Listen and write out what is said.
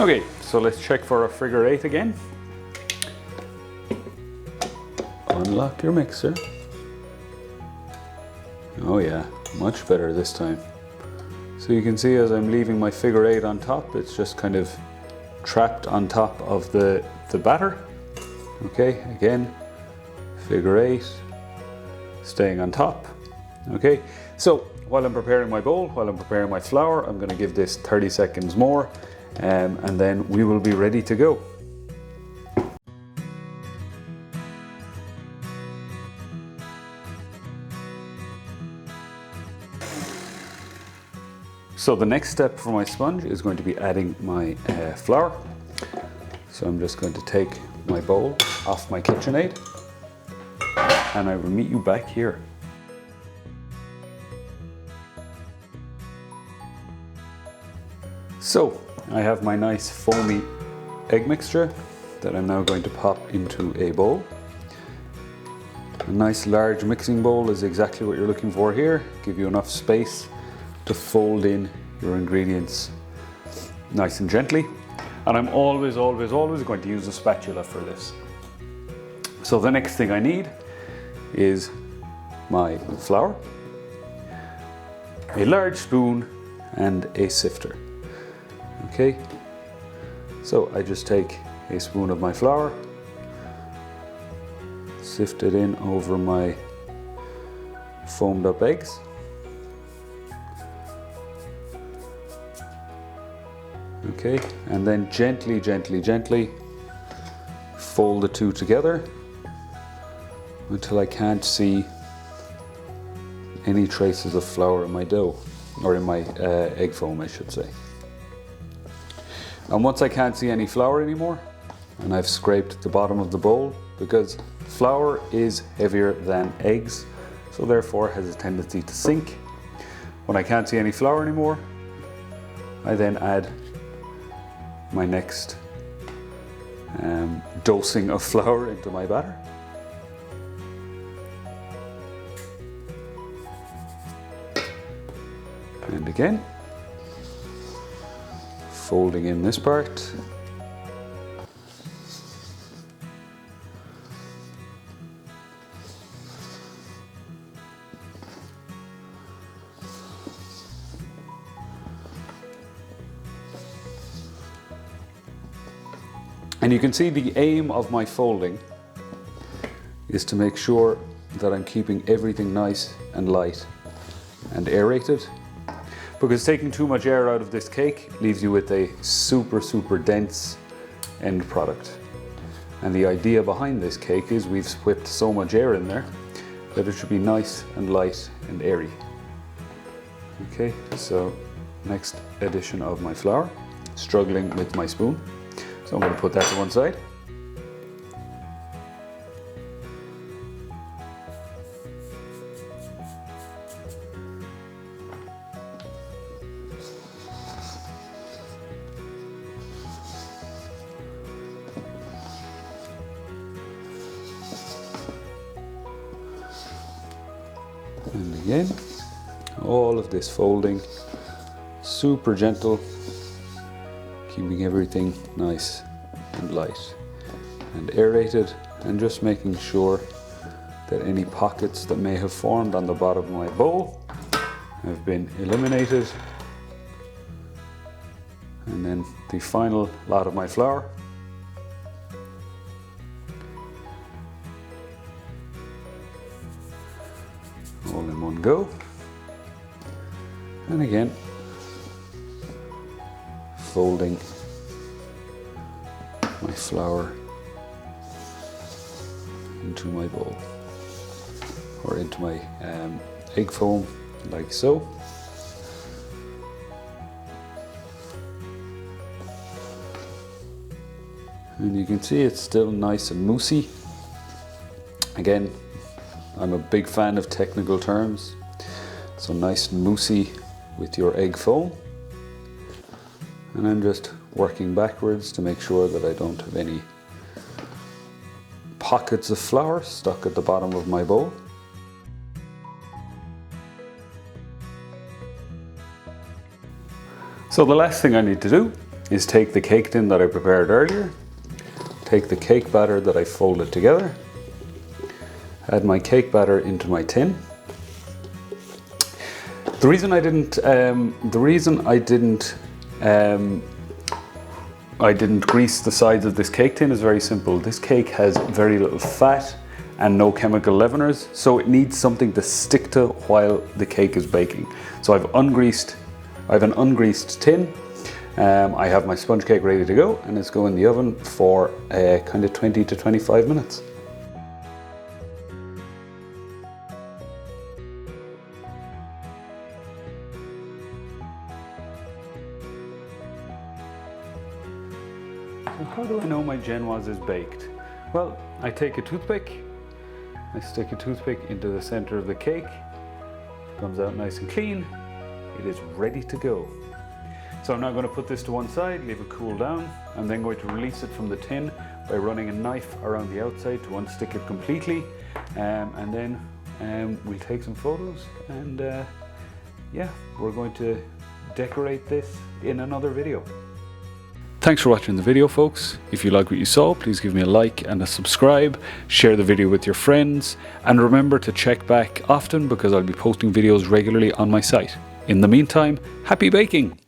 Okay, so let's check for a figure 8 again. Unlock your mixer. Oh yeah, much better this time. So you can see as I'm leaving my figure 8 on top, it's just kind of trapped on top of the batter. Okay, again, figure 8, staying on top. Okay, so while I'm preparing my bowl, while I'm preparing my flour, I'm going to give this 30 seconds more, and then we will be ready to go. So the next step for my sponge is going to be adding my flour. So I'm just going to take my bowl off my KitchenAid, and I will meet you back here. So I have my nice foamy egg mixture that I'm now going to pop into a bowl. A nice large mixing bowl is exactly what you're looking for here. Give you enough space to fold in your ingredients nice and gently. And I'm always going to use a spatula for this. So the next thing I need is my flour, a large spoon, and a sifter. Okay, so I just take a spoon of my flour, sift it in over my foamed up eggs. Okay, and then gently fold the two together until I can't see any traces of flour in my dough, or in my egg foam, I should say. And once I can't see any flour anymore, and I've scraped the bottom of the bowl, because flour is heavier than eggs, so therefore has a tendency to sink. When I can't see any flour anymore, I then add my next dosing of flour into my batter. And again, folding in this part. And you can see the aim of my folding is to make sure that I'm keeping everything nice and light and aerated, because taking too much air out of this cake leaves you with a super dense end product. And the idea behind this cake is we've whipped so much air in there that it should be nice and light and airy. Okay, so next addition of my flour, struggling with my spoon. So I'm going to put that to one side. And again, all of this folding, super gentle, keeping everything nice and light and aerated, and just making sure that any pockets that may have formed on the bottom of my bowl have been eliminated. And then the final lot of my flour. All in one go. And again, folding my flour into my bowl, or into my egg foam, like so. And you can see it's still nice and moussey. Again, I'm a big fan of technical terms, so nice and moussey with your egg foam. And I'm just working backwards to make sure that I don't have any pockets of flour stuck at the bottom of my bowl. So the last thing I need to do is take the cake tin that I prepared earlier, take the cake batter that I folded together, add my cake batter into my tin. The reason I didn't grease the sides of this cake tin is very simple. This cake has very little fat and no chemical leaveners, so it needs something to stick to while the cake is baking. So I have an ungreased tin. I have my sponge cake ready to go, and it's going in the oven for kind of 20 to 25 minutes. So how do I know my Genoise is baked? Well, I take a toothpick, I stick a toothpick into the center of the cake, it comes out nice and clean, it is ready to go. So I'm now going to put this to one side, leave it cool down. I'm then going to release it from the tin by running a knife around the outside to unstick it completely. And then we'll take some photos, and yeah, we're going to decorate this in another video. Thanks for watching the video, folks. If you like what you saw, please give me a like and a subscribe, share the video with your friends, and remember to check back often because I'll be posting videos regularly on my site. In the meantime, happy baking!